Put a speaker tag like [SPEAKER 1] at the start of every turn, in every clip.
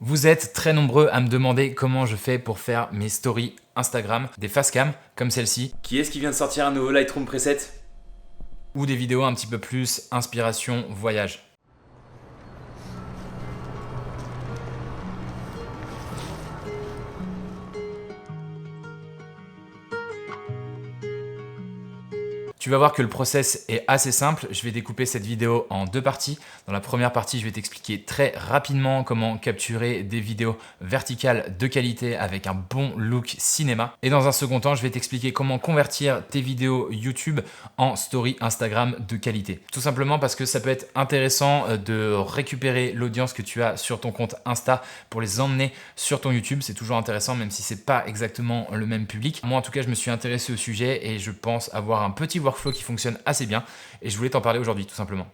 [SPEAKER 1] Vous êtes très nombreux à me demander comment je fais pour faire mes stories Instagram, des facecam comme celle-ci. Qui est-ce qui vient de sortir un nouveau Lightroom preset? Ou des vidéos un petit peu plus inspiration voyage. Tu vas voir que le process est assez simple. Je vais découper cette vidéo en deux parties. Dans la première partie, je vais t'expliquer très rapidement comment capturer des vidéos verticales de qualité avec un bon look cinéma. Et dans un second temps, je vais t'expliquer comment convertir tes vidéos YouTube en story Instagram de qualité. Tout simplement parce que ça peut être intéressant de récupérer l'audience que tu as sur ton compte Insta pour les emmener sur ton YouTube. C'est toujours intéressant, même si c'est pas exactement le même public. Moi, en tout cas, je me suis intéressé au sujet et je pense avoir un petit workflow qui fonctionne assez bien et je voulais t'en parler aujourd'hui tout simplement.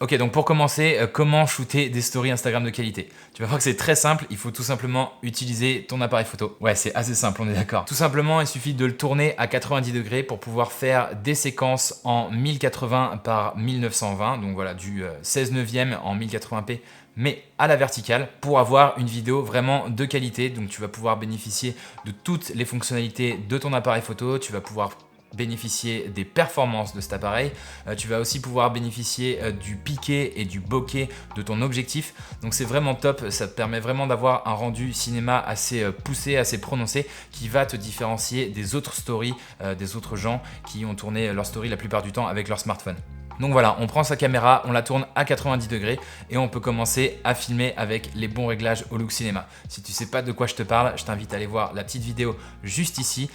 [SPEAKER 1] Ok, donc pour commencer, comment shooter des stories Instagram de qualité? Tu vas voir que c'est très simple, il faut tout simplement utiliser ton appareil photo. Ouais, c'est assez simple, on est d'accord. Tout simplement, il suffit de le tourner à 90 degrés pour pouvoir faire des séquences en 1080 par 1920, donc voilà, du 16 neuvième en 1080p, mais à la verticale pour avoir une vidéo vraiment de qualité. Donc tu vas pouvoir bénéficier de toutes les fonctionnalités de ton appareil photo, tu vas pouvoir bénéficier des performances de cet appareil. Tu vas aussi pouvoir bénéficier du piqué et du bokeh de ton objectif. Donc c'est vraiment top, ça te permet vraiment d'avoir un rendu cinéma assez poussé, assez prononcé qui va te différencier des autres stories, des autres gens qui ont tourné leur story la plupart du temps avec leur smartphone. Donc voilà, on prend sa caméra, on la tourne à 90 degrés et on peut commencer à filmer avec les bons réglages au look cinéma. Si tu ne sais pas de quoi je te parle, je t'invite à aller voir la petite vidéo juste ici.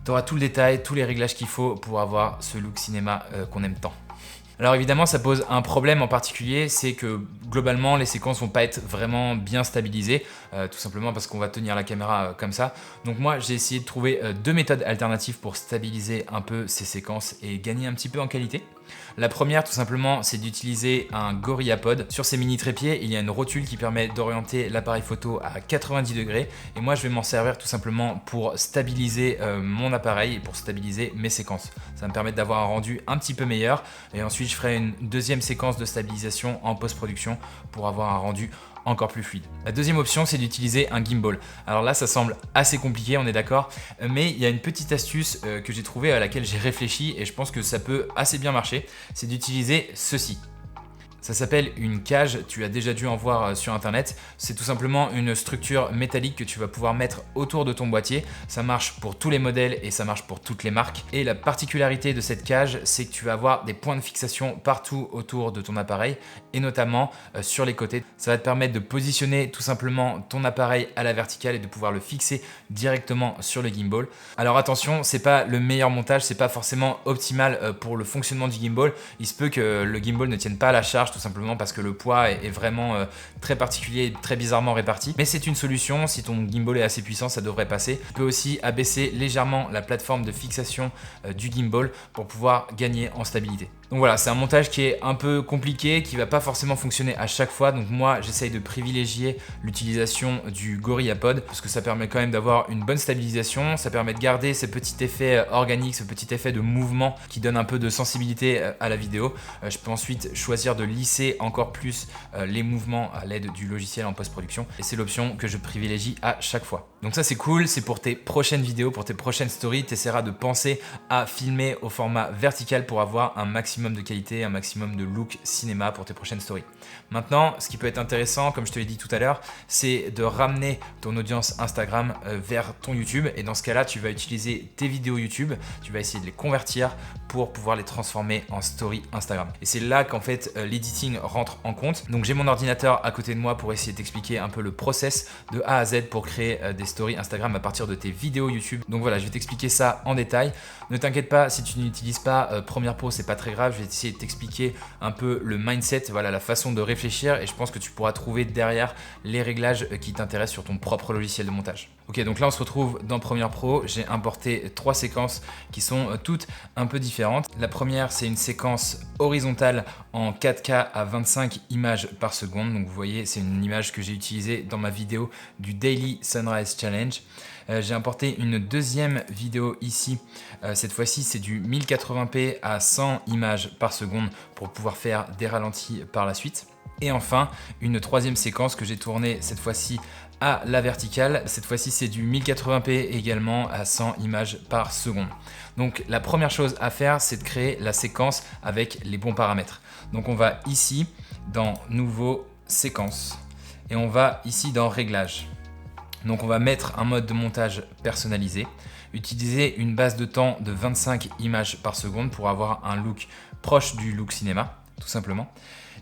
[SPEAKER 1] Tu auras tout le détail, tous les réglages qu'il faut pour avoir ce look cinéma qu'on aime tant. Alors évidemment, ça pose un problème en particulier, c'est que globalement, les séquences vont pas être vraiment bien stabilisées, tout simplement parce qu'on va tenir la caméra comme ça. Donc moi, j'ai essayé de trouver deux méthodes alternatives pour stabiliser un peu ces séquences et gagner un petit peu en qualité. La première, tout simplement, c'est d'utiliser un GorillaPod. Sur ces mini trépieds, il y a une rotule qui permet d'orienter l'appareil photo à 90 degrés. Et moi, je vais m'en servir tout simplement pour stabiliser mon appareil et pour stabiliser mes séquences. Ça va me permettre d'avoir un rendu un petit peu meilleur. Et ensuite, je ferai une deuxième séquence de stabilisation en post-production pour avoir un rendu encore plus fluide. La deuxième option, c'est d'utiliser un gimbal. Alors là, ça semble assez compliqué, on est d'accord, mais il y a une petite astuce que j'ai trouvée, à laquelle j'ai réfléchi et je pense que ça peut assez bien marcher, c'est d'utiliser ceci. Ça s'appelle une cage, tu as déjà dû en voir sur internet. C'est tout simplement une structure métallique que tu vas pouvoir mettre autour de ton boîtier. Ça marche pour tous les modèles et ça marche pour toutes les marques. Et la particularité de cette cage, c'est que tu vas avoir des points de fixation partout autour de ton appareil et notamment sur les côtés. Ça va te permettre de positionner tout simplement ton appareil à la verticale et de pouvoir le fixer directement sur le gimbal. Alors attention, c'est pas le meilleur montage, c'est pas forcément optimal pour le fonctionnement du gimbal. Il se peut que le gimbal ne tienne pas à la charge tout simplement parce que le poids est vraiment très particulier et très bizarrement réparti. Mais c'est une solution, si ton gimbal est assez puissant, ça devrait passer. Tu peux aussi abaisser légèrement la plateforme de fixation du gimbal pour pouvoir gagner en stabilité. Donc voilà, c'est un montage qui est un peu compliqué, qui va pas forcément fonctionner à chaque fois. Donc moi, j'essaye de privilégier l'utilisation du GorillaPod parce que ça permet quand même d'avoir une bonne stabilisation. Ça permet de garder ce petit effet organique, ce petit effet de mouvement qui donne un peu de sensibilité à la vidéo. Je peux ensuite choisir de lisser encore plus les mouvements à l'aide du logiciel en post-production. Et c'est l'option que je privilégie à chaque fois. Donc ça, c'est cool. C'est pour tes prochaines vidéos, pour tes prochaines stories. Tu essaieras de penser à filmer au format vertical pour avoir un maximum de qualité, un maximum de look cinéma pour tes prochaines stories. Maintenant, ce qui peut être intéressant, comme je te l'ai dit tout à l'heure, c'est de ramener ton audience Instagram vers ton YouTube. Et dans ce cas-là, tu vas utiliser tes vidéos YouTube, tu vas essayer de les convertir pour pouvoir les transformer en story Instagram. Et c'est là qu'en fait l'editing rentre en compte. Donc j'ai mon ordinateur à côté de moi pour essayer de t'expliquer un peu le process de A à Z pour créer des stories Instagram à partir de tes vidéos YouTube. Donc voilà, je vais t'expliquer ça en détail. Ne t'inquiète pas, si tu n'utilises pas Premiere Pro, c'est pas très grave. Je vais essayer de t'expliquer un peu le mindset, voilà, la façon de réfléchir et je pense que tu pourras trouver derrière les réglages qui t'intéressent sur ton propre logiciel de montage. Ok, donc là on se retrouve dans Premiere Pro. J'ai importé trois séquences qui sont toutes un peu différentes. La première, c'est une séquence horizontale en 4K à 25 images par seconde. Donc vous voyez, c'est une image que j'ai utilisée dans ma vidéo du Daily Sunrise Challenge. J'ai importé une deuxième vidéo ici. Cette fois-ci, c'est du 1080p à 100 images par seconde pour pouvoir faire des ralentis par la suite. Et enfin, une troisième séquence que j'ai tournée cette fois-ci à la verticale. Cette fois-ci, c'est du 1080p également à 100 images par seconde. Donc la première chose à faire, c'est de créer la séquence avec les bons paramètres. Donc on va ici dans Nouveau, Séquence et on va ici dans Réglages. Donc on va mettre un mode de montage personnalisé, utiliser une base de temps de 25 images par seconde pour avoir un look proche du look cinéma, tout simplement.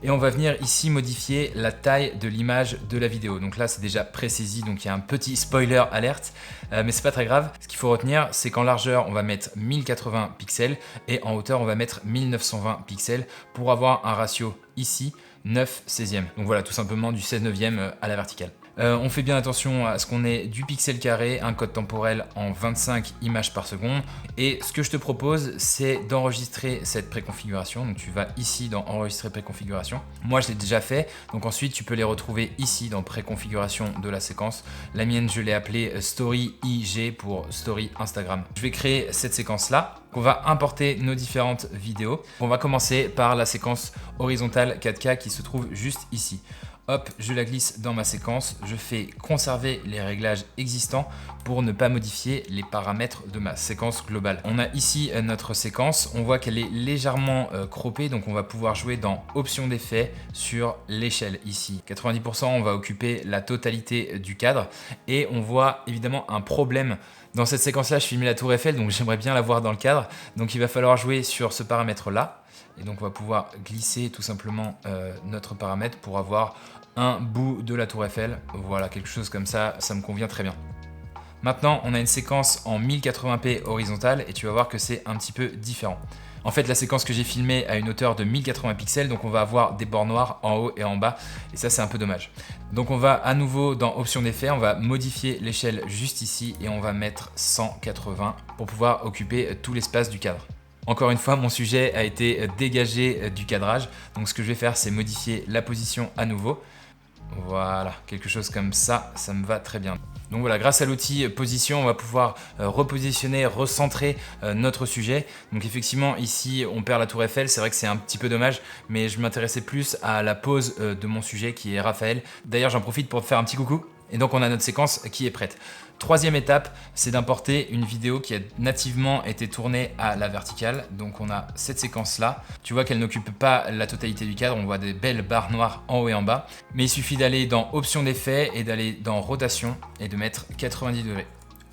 [SPEAKER 1] Et on va venir ici modifier la taille de l'image de la vidéo. Donc là, c'est déjà pré-saisi, donc il y a un petit spoiler alerte, mais c'est pas très grave. Ce qu'il faut retenir, c'est qu'en largeur, on va mettre 1080 pixels et en hauteur, on va mettre 1920 pixels pour avoir un ratio ici 9/16e. Donc voilà, tout simplement du 16/9 à la verticale. On fait bien attention à ce qu'on ait du pixel carré, un code temporel en 25 images par seconde. Et ce que je te propose, c'est d'enregistrer cette préconfiguration. Donc tu vas ici dans Enregistrer préconfiguration. Moi, je l'ai déjà fait. Donc ensuite, tu peux les retrouver ici dans Préconfiguration de la séquence. La mienne, je l'ai appelée Story IG pour Story Instagram. Je vais créer cette séquence-là. On va importer nos différentes vidéos. On va commencer par la séquence horizontale 4K qui se trouve juste ici. Hop, je la glisse dans ma séquence, je fais conserver les réglages existants pour ne pas modifier les paramètres de ma séquence globale. On a ici notre séquence, on voit qu'elle est légèrement croppée, donc on va pouvoir jouer dans Options d'effet sur l'échelle ici. 90%, on va occuper la totalité du cadre et on voit évidemment un problème. Dans cette séquence-là, je filmais la tour Eiffel, donc j'aimerais bien la voir dans le cadre. Donc il va falloir jouer sur ce paramètre-là. Et donc on va pouvoir glisser tout simplement notre paramètre pour avoir un bout de la tour Eiffel. Voilà, quelque chose comme ça, ça me convient très bien. Maintenant, on a une séquence en 1080p horizontale et tu vas voir que c'est un petit peu différent. En fait, la séquence que j'ai filmée a une hauteur de 1080 pixels, donc on va avoir des bords noirs en haut et en bas, et ça c'est un peu dommage. Donc on va à nouveau dans Options d'effet, on va modifier l'échelle juste ici et on va mettre 180 pour pouvoir occuper tout l'espace du cadre. Encore une fois, mon sujet a été dégagé du cadrage, donc ce que je vais faire, c'est modifier la position à nouveau. Voilà, quelque chose comme ça, ça me va très bien. Donc voilà, grâce à l'outil position, on va pouvoir repositionner, recentrer notre sujet. Donc effectivement, ici, on perd la tour Eiffel. C'est vrai que c'est un petit peu dommage, mais je m'intéressais plus à la pose de mon sujet qui est Raphaël. D'ailleurs, j'en profite pour te faire un petit coucou. Et donc, on a notre séquence qui est prête. Troisième étape, c'est d'importer une vidéo qui a nativement été tournée à la verticale. Donc, on a cette séquence-là. Tu vois qu'elle n'occupe pas la totalité du cadre. On voit des belles barres noires en haut et en bas. Mais il suffit d'aller dans Options d'effet et d'aller dans Rotation et de mettre 90 degrés.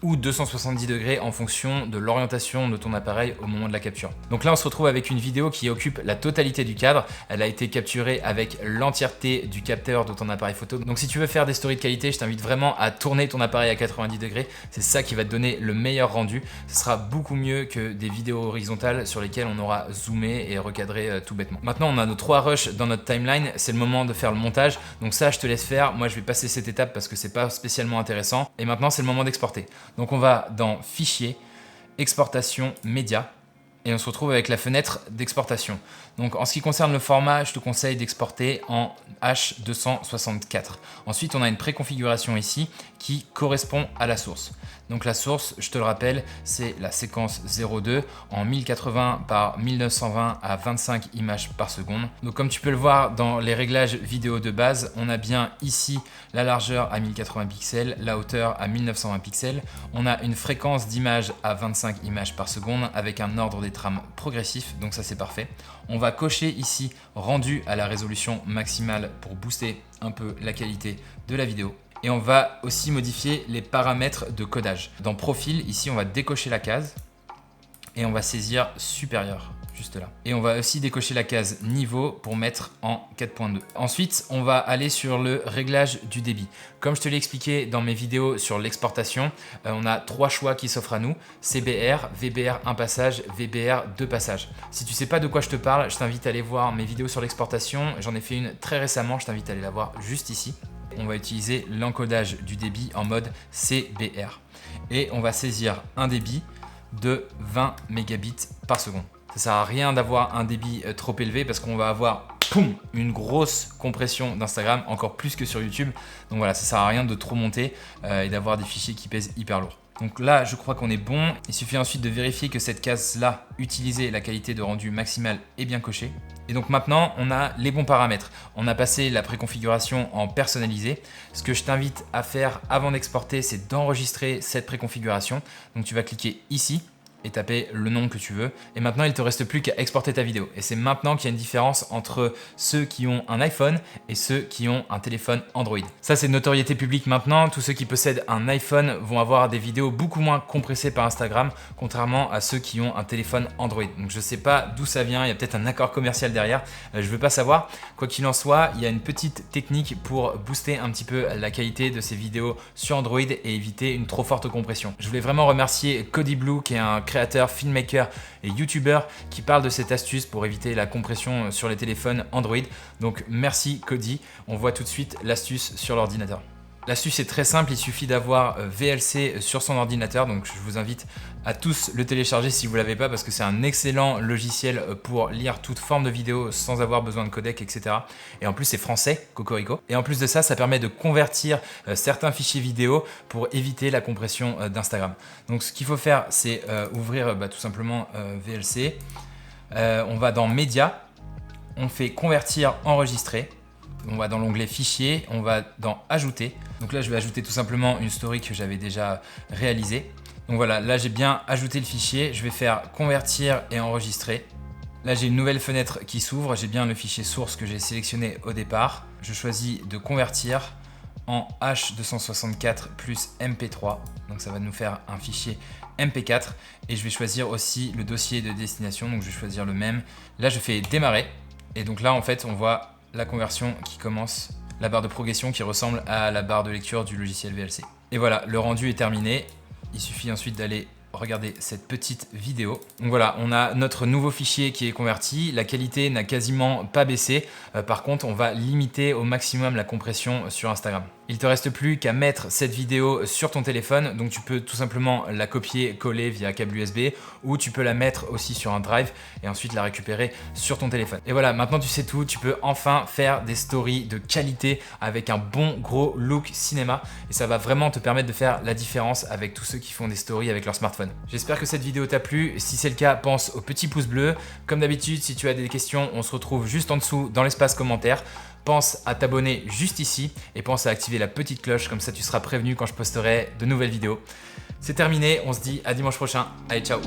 [SPEAKER 1] Ou 270 degrés en fonction de l'orientation de ton appareil au moment de la capture. Donc là, on se retrouve avec une vidéo qui occupe la totalité du cadre. Elle a été capturée avec l'entièreté du capteur de ton appareil photo. Donc si tu veux faire des stories de qualité, je t'invite vraiment à tourner ton appareil à 90 degrés. C'est ça qui va te donner le meilleur rendu. Ce sera beaucoup mieux que des vidéos horizontales sur lesquelles on aura zoomé et recadré tout bêtement. Maintenant, on a nos 3 rushs dans notre timeline. C'est le moment de faire le montage. Donc ça, je te laisse faire. Moi, je vais passer cette étape parce que c'est pas spécialement intéressant. Et maintenant, c'est le moment d'exporter. Donc on va dans Fichier, Exportation, Média et on se retrouve avec la fenêtre d'exportation. Donc en ce qui concerne le format, je te conseille d'exporter en H264. Ensuite, on a une préconfiguration ici qui correspond à la source. Donc la source, je te le rappelle, c'est la séquence 02 en 1080 par 1920 à 25 images par seconde. Donc comme tu peux le voir dans les réglages vidéo de base, on a bien ici la largeur à 1080 pixels, la hauteur à 1920 pixels. On a une fréquence d'image à 25 images par seconde avec un ordre des trames progressif, donc ça c'est parfait. On va cocher ici rendu à la résolution maximale pour booster un peu la qualité de la vidéo. Et on va aussi modifier les paramètres de codage. Dans Profil, ici, on va décocher la case et on va saisir supérieur, juste là. Et on va aussi décocher la case niveau pour mettre en 4.2. Ensuite, on va aller sur le réglage du débit. Comme je te l'ai expliqué dans mes vidéos sur l'exportation, on a 3 choix qui s'offrent à nous. CBR, VBR 1 passage, VBR 2 passages. Si tu ne sais pas de quoi je te parle, je t'invite à aller voir mes vidéos sur l'exportation. J'en ai fait une très récemment, je t'invite à aller la voir juste ici. On va utiliser l'encodage du débit en mode CBR. Et on va saisir un débit de 20 mégabits par seconde. Ça ne sert à rien d'avoir un débit trop élevé parce qu'on va avoir une grosse compression d'Instagram, encore plus que sur YouTube. Donc voilà, ça ne sert à rien de trop monter et d'avoir des fichiers qui pèsent hyper lourd. Donc là, je crois qu'on est bon. Il suffit ensuite de vérifier que cette case-là, utiliser la qualité de rendu maximale, est bien cochée. Et donc maintenant, on a les bons paramètres. On a passé la préconfiguration en personnalisé. Ce que je t'invite à faire avant d'exporter, c'est d'enregistrer cette préconfiguration. Donc tu vas cliquer ici et taper le nom que tu veux. Et maintenant, il ne te reste plus qu'à exporter ta vidéo. Et c'est maintenant qu'il y a une différence entre ceux qui ont un iPhone et ceux qui ont un téléphone Android. Ça, c'est de notoriété publique maintenant. Tous ceux qui possèdent un iPhone vont avoir des vidéos beaucoup moins compressées par Instagram, contrairement à ceux qui ont un téléphone Android. Donc, je ne sais pas d'où ça vient. Il y a peut-être un accord commercial derrière. Je ne veux pas savoir. Quoi qu'il en soit, il y a une petite technique pour booster un petit peu la qualité de ces vidéos sur Android et éviter une trop forte compression. Je voulais vraiment remercier Cody Blue, qui est un créateur, filmmaker et youtubeur qui parle de cette astuce pour éviter la compression sur les téléphones Android. Donc merci Cody, on voit tout de suite l'astuce sur l'ordinateur. L'astuce est très simple, il suffit d'avoir VLC sur son ordinateur, donc je vous invite à tous le télécharger si vous ne l'avez pas parce que c'est un excellent logiciel pour lire toute forme de vidéo sans avoir besoin de codec, etc. Et en plus c'est français, cocorico. Et en plus de ça, ça permet de convertir certains fichiers vidéo pour éviter la compression d'Instagram. Donc ce qu'il faut faire, c'est ouvrir tout simplement VLC. On va dans Médias, on fait Convertir, enregistrer. On va dans l'onglet Fichier, on va dans Ajouter. Donc là, je vais ajouter tout simplement une story que j'avais déjà réalisée. Donc voilà, là j'ai bien ajouté le fichier. Je vais faire Convertir et enregistrer. Là, j'ai une nouvelle fenêtre qui s'ouvre. J'ai bien le fichier source que j'ai sélectionné au départ. Je choisis de convertir en H264 plus MP3. Donc ça va nous faire un fichier MP4. Et je vais choisir aussi le dossier de destination. Donc je vais choisir le même. Là, je fais démarrer. Et donc là, en fait, on voit la conversion qui commence, la barre de progression qui ressemble à la barre de lecture du logiciel VLC. Et voilà, le rendu est terminé. Il suffit ensuite d'aller regarder cette petite vidéo. Donc voilà, on a notre nouveau fichier qui est converti. La qualité n'a quasiment pas baissé. Par contre, on va limiter au maximum la compression sur Instagram. Il ne te reste plus qu'à mettre cette vidéo sur ton téléphone. Donc tu peux tout simplement la copier-coller via câble USB ou tu peux la mettre aussi sur un drive et ensuite la récupérer sur ton téléphone. Et voilà, maintenant tu sais tout. Tu peux enfin faire des stories de qualité avec un bon gros look cinéma. Et ça va vraiment te permettre de faire la différence avec tous ceux qui font des stories avec leur smartphone. J'espère que cette vidéo t'a plu. Si c'est le cas, pense au petit pouce bleu. Comme d'habitude, si tu as des questions, on se retrouve juste en dessous dans l'espace commentaire. Pense à t'abonner juste ici et pense à activer la petite cloche, comme ça tu seras prévenu quand je posterai de nouvelles vidéos. C'est terminé, on se dit à dimanche prochain. Allez, ciao!